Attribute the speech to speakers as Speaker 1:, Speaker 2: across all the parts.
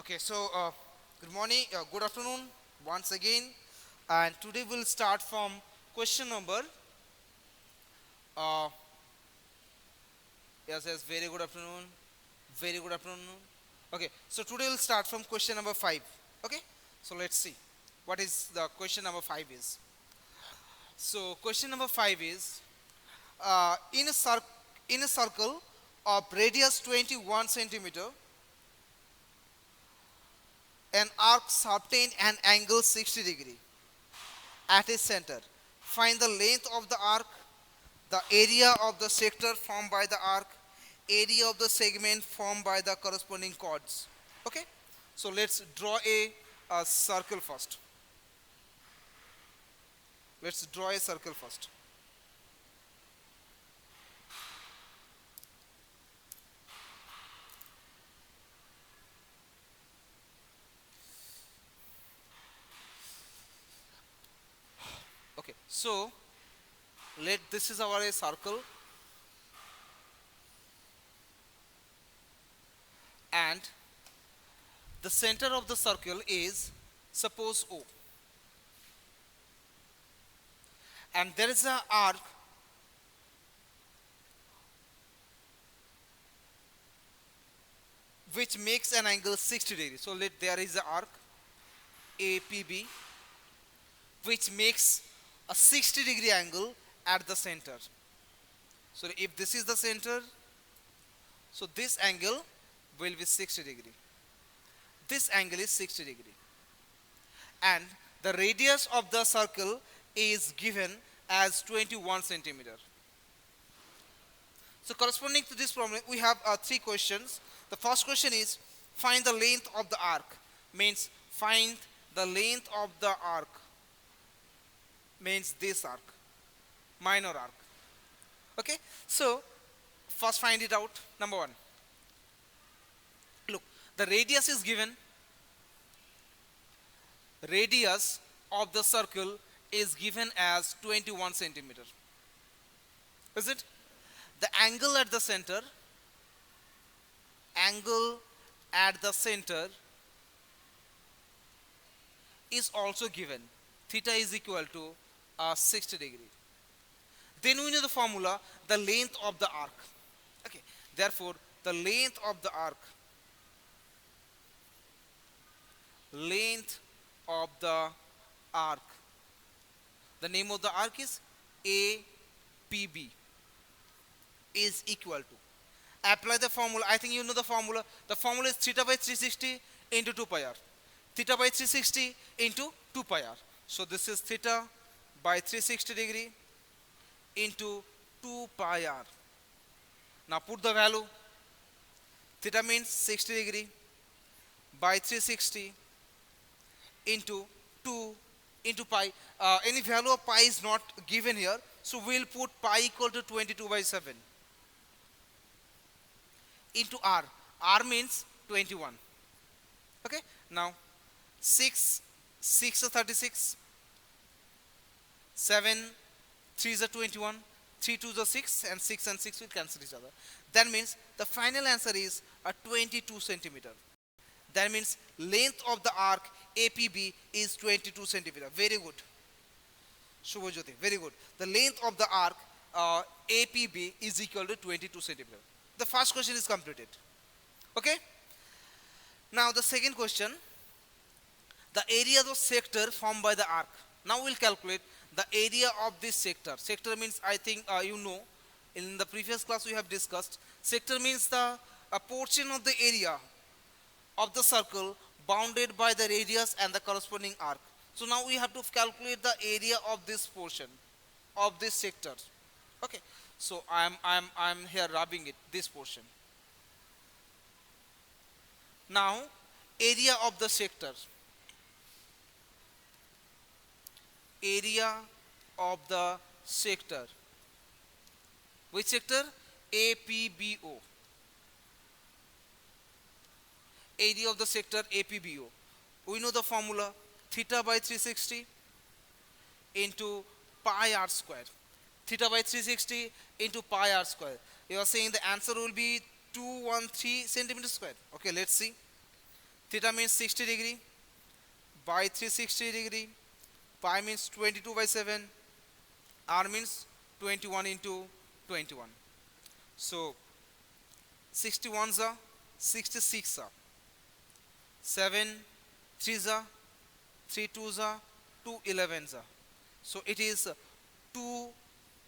Speaker 1: Okay, so good morning, good afternoon once again, and today we'll start from question number. Uh, yes, very good afternoon, very good afternoon. Okay, so today we'll start from question number 5. Okay, so let's see what is the question number 5 is. So question number 5 is in a circle of radius 21 centimeter, an arc subtend an angle 60 degree at its center. Find the length of the arc, the area of the sector formed by the arc, area of the segment formed by the corresponding chords. Okay, so let's draw a circle first. Let's draw a circle first. Okay, so let this is our a circle, and the center of the circle is suppose O, and there is a arc which makes an angle 60 degrees. So let there is an arc APB which makes a 60-degree angle at the center. So if this is the center, so this angle will be 60 degree. This angle is 60 degree. And the radius of the circle is given as 21 centimeter. So corresponding to this problem, we have three questions. The first question is find the length of the arc. Means find the length of the arc. Means this arc, minor arc. Okay, so first find it out. Number one, look, the radius is given. Radius of the circle is given as 21 centimeter. Is it? The angle at the center, angle at the center is also given. Theta is equal to 60 degree. Then we know the formula, the length of the arc. Okay, therefore the length of the arc, length of the arc, the name of the arc is APB, is equal to, apply the formula. I think you know the formula. The formula is theta by 360 into 2 pi r. Theta by 360 into 2 pi r. So this is theta by 360 degree into 2 pi r. Now put the value. Theta means 60 degree by 360 into 2 into pi. Any value of pi is not given here, so we'll put pi equal to 22 by 7 into r. R means 21. Okay, now 6 is 36, 7 3 is 21, 3 2 is 6, and 6 and 6 will cancel each other. That means the final answer is a 22 centimeter. That means length of the arc APB is 22 centimeter. Very good, Shubhajyoti, very good. The length of the arc APB is equal to 22 centimeter. The first question is completed. Okay. Now the second question, the area of the sector formed by the arc. Now we'll calculate the area of this sector. Sector means, I think you know, in the previous class we have discussed, sector means the a portion of the area of the circle bounded by the radius and the corresponding arc. So now we have to calculate the area of this portion of this sector. Okay, so I'm here rubbing it, this portion. Now area of the sector, area of the sector, which sector? APBO. Area of the sector APBO. We know the formula, theta by 360 into pi r square. Theta by 360 into pi r square. You are saying the answer will be 213 centimeter square. Okay, let's see. Theta means 60 degree by 360 degree. Pi means 22 by 7. R means 21 into 21. So 61s are 66 are 7 3s are 3 2s are 2 11s are. So it is 2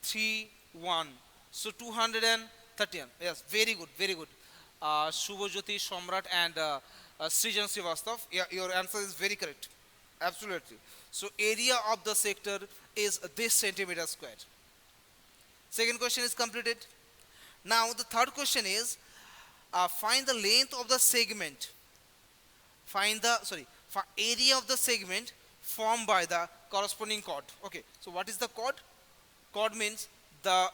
Speaker 1: 3 1. So 230. Yes, very good, very good. Shubhajyoti Samrat and Srijan Srivastav. Yeah, your answer is very correct. Absolutely. So area of the sector is this centimeter square. Second question is completed. Now the third question is find the length of the segment. Find the area of the segment formed by the corresponding chord. Okay. So what is the chord? Chord means the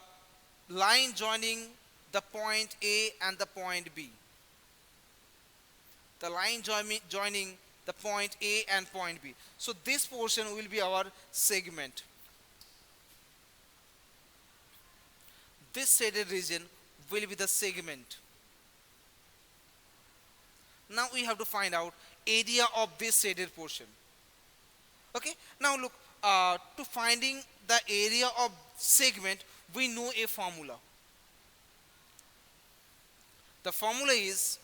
Speaker 1: line joining the point A and the point B. The line joining the point A and point B. So this portion will be our segment. This shaded region will be the segment. Now we have to find out area of this shaded portion. Okay. Now look, to finding the area of segment, we know a formula. The formula is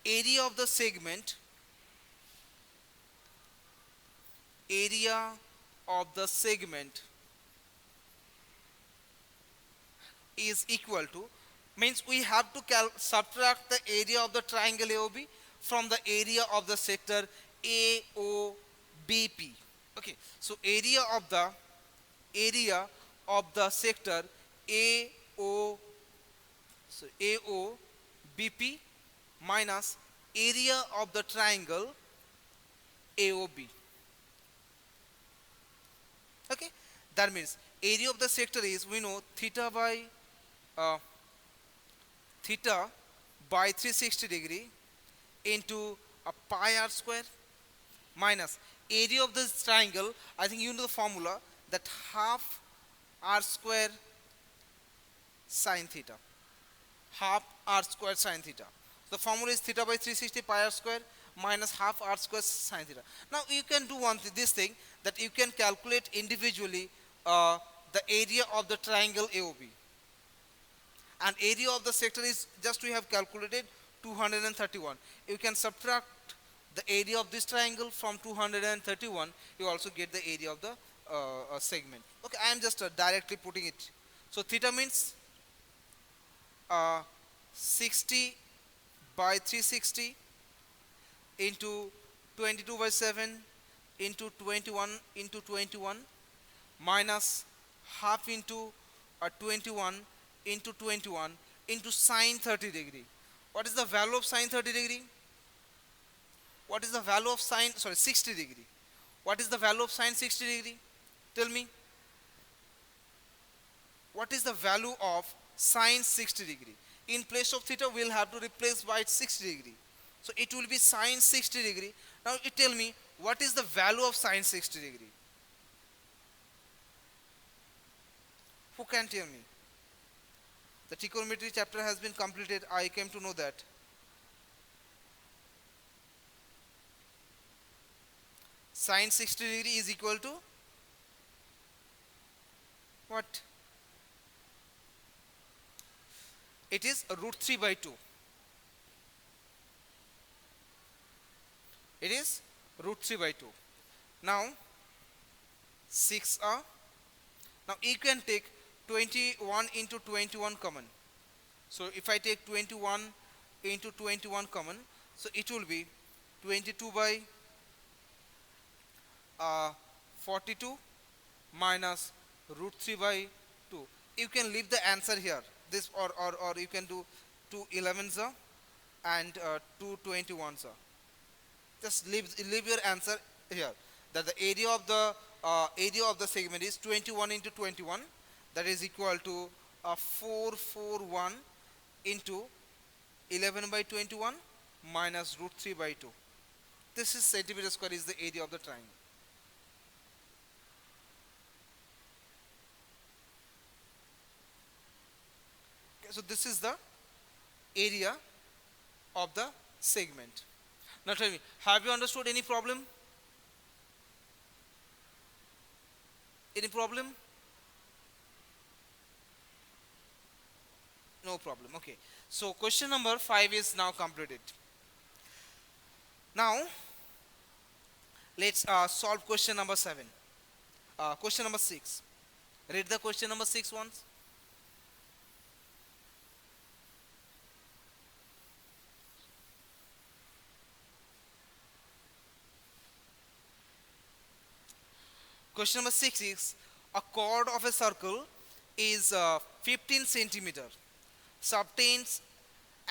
Speaker 1: area of the segment, area of the segment is equal to, means we have to subtract the area of the triangle AOB from the area of the sector AOBP. Okay, so area of the sector AOBP minus area of the triangle AOB. Okay, that means area of the sector is, we know, theta by 360 degree into a pi r square minus area of this triangle. I think you know the formula, that half r square sine theta. Half r square sine theta. The formula is theta by 360 pi r square minus half r square sine theta. Now you can do this thing, that you can calculate individually the area of the triangle AOB. And area of the sector is, just we have calculated, 231. You can subtract the area of this triangle from 231. You also get the area of the segment. Okay, I am just directly putting it. So theta means 60 by 360 into 22 by 7 into 21 into 21 minus half into 21 into 21 into sine 30 degree. What is the value of sine 30 degree? What is the value of sine, 60 degree? What is the value of sine 60 degree? Tell me. What is the value of sine 60 degree? In place of theta, we'll have to replace by 60 degree. So it will be sine 60 degree. Now you tell me, what is the value of sine 60 degree? Who can tell me? The trigonometry chapter has been completed. I came to know that. Sine 60 degree is equal to what? It is root 3 by 2. It is root 3 by 2. Now 6 are. Now you can take 21 into 21 common. So if I take 21 into 21 common, so it will be 22 by 42 minus root 3 by 2. You can leave the answer here. This or you can do 2 11s and 2 21s. Just leave your answer here. That the area of the segment is 21 into 21. That is equal to 441 into 11 by 21 minus root 3 by 2. This is centimeter square is the area of the triangle. Okay, so this is the area of the segment. Now tell me, have you understood any problem? Any problem? No problem. Okay. So question number 5 is now completed. Now let's solve question number 7. Question number 6. Read the question number 6 once. Question number 6 is a chord of a circle is 15 centimeter, subtends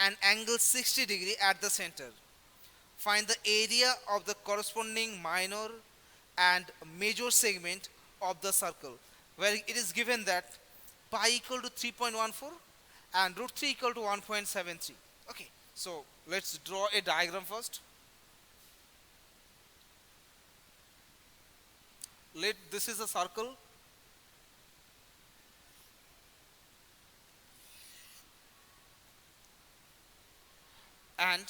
Speaker 1: an angle 60 degree at the center. Find the area of the corresponding minor and major segment of the circle, where it is given that pi equal to 3.14 and root 3 equal to 1.73. Okay, so let's draw a diagram first. Let this is a circle, and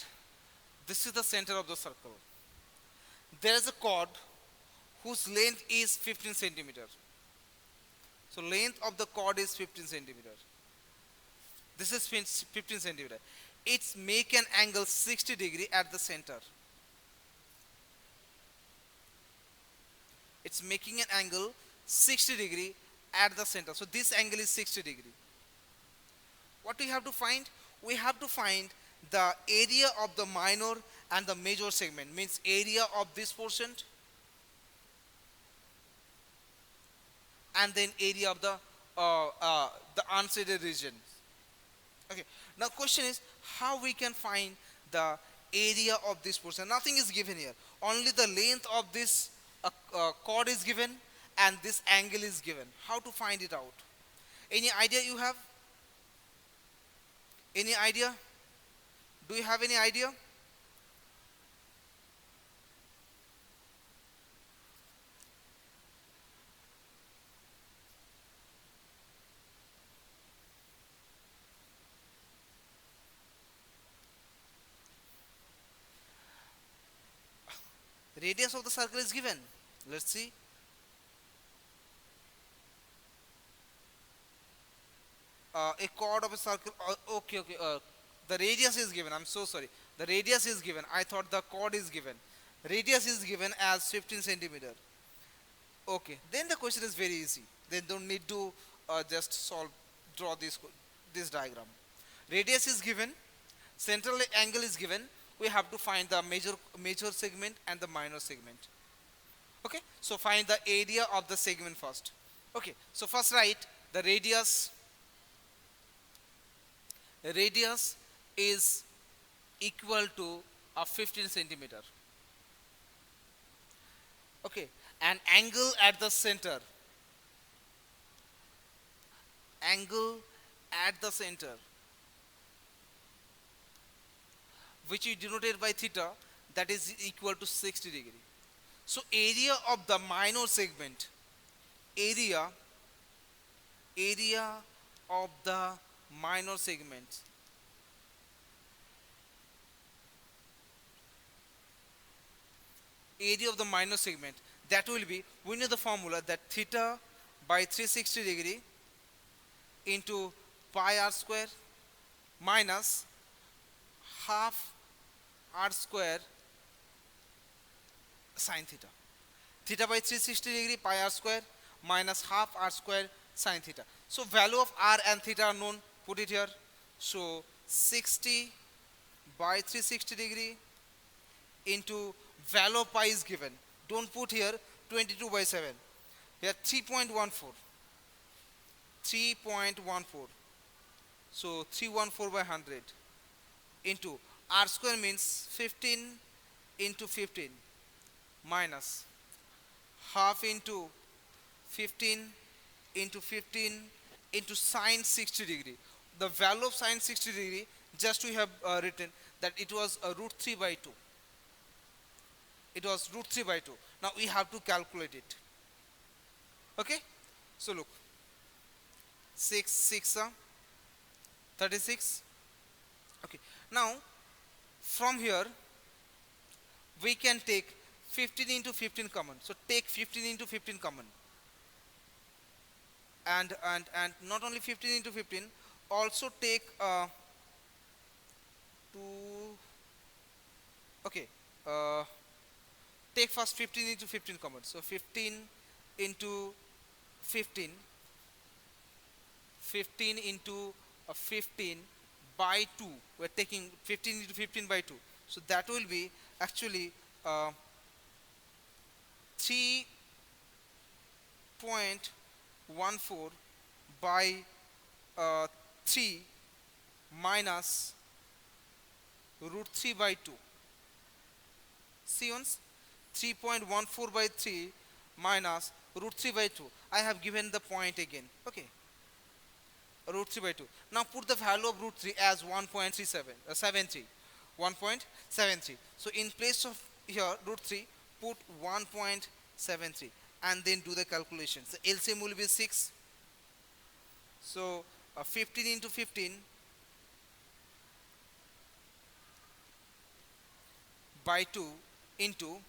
Speaker 1: this is the center of the circle. There is a chord whose length is 15 centimeter. So length of the chord is 15 centimeter. This is 15 centimeter. It's make an angle 60 degree at the center. It's making an angle 60 degree at the center. So this angle is 60 degree. What we have to find? We have to find the area of the minor and the major segment, means area of this portion and then area of the unshaded region. Okay. Now question is how we can find the area of this portion. Nothing is given here. Only the length of this chord is given and this angle is given. How to find it out? Any idea you have? Any idea? Do you have any idea? Radius of the circle is given. Let's see. A chord of a circle. Okay. The radius is given. I'm so sorry. The radius is given. I thought the chord is given. Radius is given as 15 centimeter. Okay. Then the question is very easy. Then don't need to just draw this diagram. Radius is given. Central angle is given. We have to find the major segment and the minor segment. Okay. So find the area of the segment first. Okay. So first write the radius. Radius is equal to a 15 centimeter. Okay, and angle at the center. Angle at the center, which is denoted by theta, that is equal to 60 degree. So area of the minor segment, area of the minor segments, area of the minor segment, that will be, we know the formula that theta by 360 degree into pi r square minus half r square sine theta. Theta by 360 degree pi r square minus half r square sine theta. So value of r and theta are known. Put it here. So 60 by 360 degree into value of pi is given. Don't put here 22 by 7. Here 3.14. 3.14. So 314 by 100 into r square means 15 into 15 minus half into 15 into 15 into sine 60 degree. The value of sine 60 degree, just we have written that it was root 3 by 2. It was root 3 by 2. Now we have to calculate it. Okay. So look. 6 6 36. Okay. Now From here we can take 15 into 15 common. So take 15 into 15 common, and not only 15 into 15, also take 2. Okay, uh, take first 15 into 15 common. So 15 into 15, 15 into 15 by 2. We're taking 15 into 15 by 2. So that will be actually 3.14 by 3 minus root 3 by 2. See once, 3.14 by 3 minus root 3 by 2. I have given the point again. Okay, root 3 by 2. Now put the value of root 3 as 1.73. 1.73. So in place of here root 3, put 1.73 and then do the calculation. So LCM will be 6. So 15 into 15 by 2 into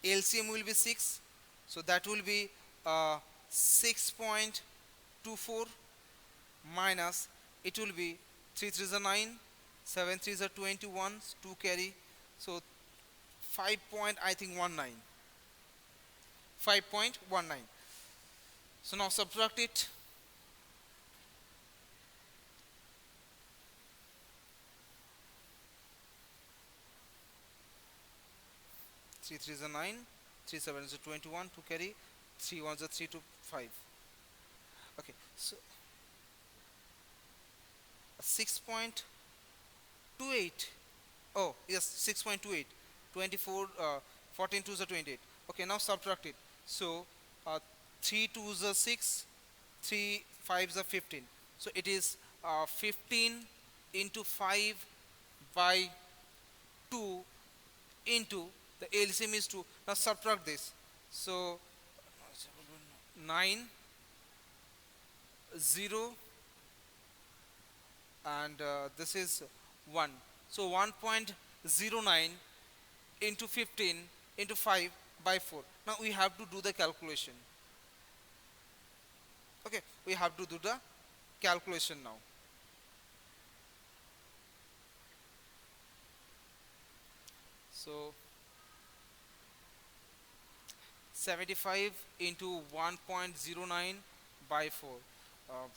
Speaker 1: LCM will be 6. So that will be 6.24 minus, it will be 3 3s are 9, 7 3s are 21, 2 carry. So 5 point, I think 19. 5.19. So now subtract it. 3 3s are 9, 3 7s are 21, 2 carry, 3 1s are 3 to 5. Okay, so 6.28. Oh yes, 6.28. 24, 14 2s are 28. Okay, now subtract it. So 3 2s are 6, 3 5s are 15. So it is 15 into 5 by 2 into the LCM is 2. Now subtract this. So 9 0 and this is 1. So 1.09 into 15 into 5 by 4. Now we have to do the calculation. Okay, we have to do the calculation now. So 75 into 1.09 by 4.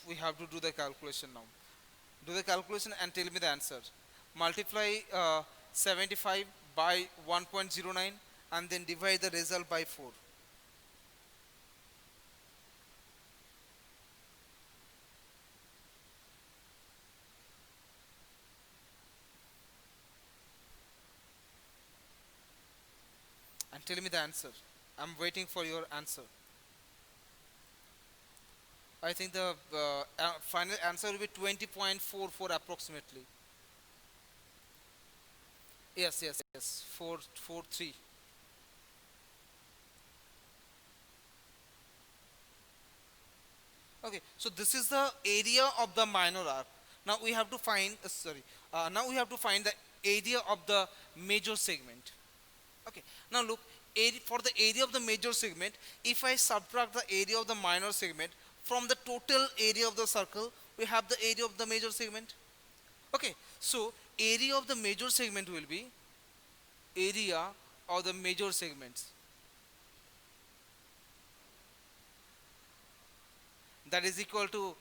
Speaker 1: We have to do the calculation now. Do the calculation and tell me the answer. Multiply 75 by 1.09 and then divide the result by 4. And tell me the answer. I'm waiting for your answer. I think the final answer will be 20.44 approximately. Yes, yes, yes. 443. Okay, so this is the area of the minor arc. Now we have to find, now we have to find the area of the major segment. Okay, now look, for the area of the major segment, if I subtract the area of the minor segment from the total area of the circle, we have the area of the major segment. Okay, so area of the major segment will be area of the major segments. That is equal to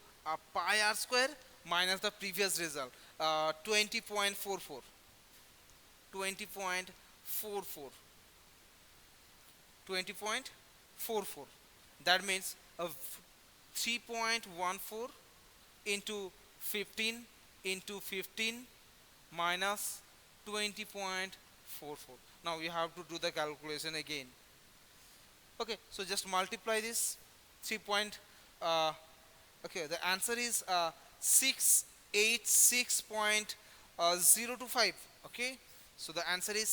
Speaker 1: pi r square minus the previous result, 20.44. 20.44. 20.44. That means 3.14 into 15 into 15 minus 20.44. Now you have to do the calculation again. Okay, so just multiply this 3. Okay, the answer is 686.025. Okay, so the answer is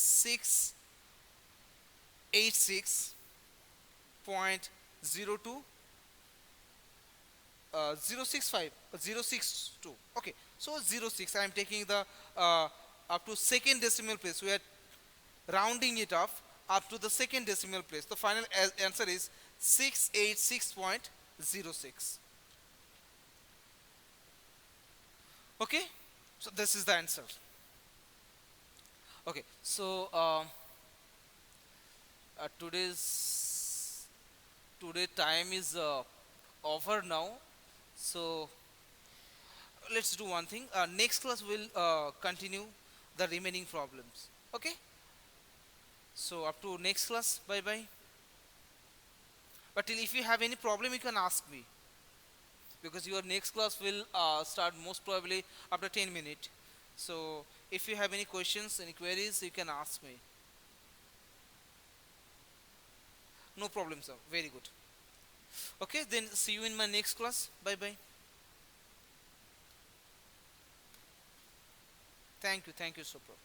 Speaker 1: 686.02 065 062. Okay, so 06, I am taking the up to second decimal place. We are rounding it up to the second decimal place. The final answer is 686.06. Okay, so this is the answer. Okay, so today time is over now. So let's do one thing. Next class will continue the remaining problems. Okay, so up to next class. Bye bye. But till if you have any problem, you can ask me, because your next class will start most probably after 10 minutes. So if you have any questions, any queries, you can ask me. No problem, sir. Very good. Okay, then see you in my next class. Bye bye. Thank you, Supra.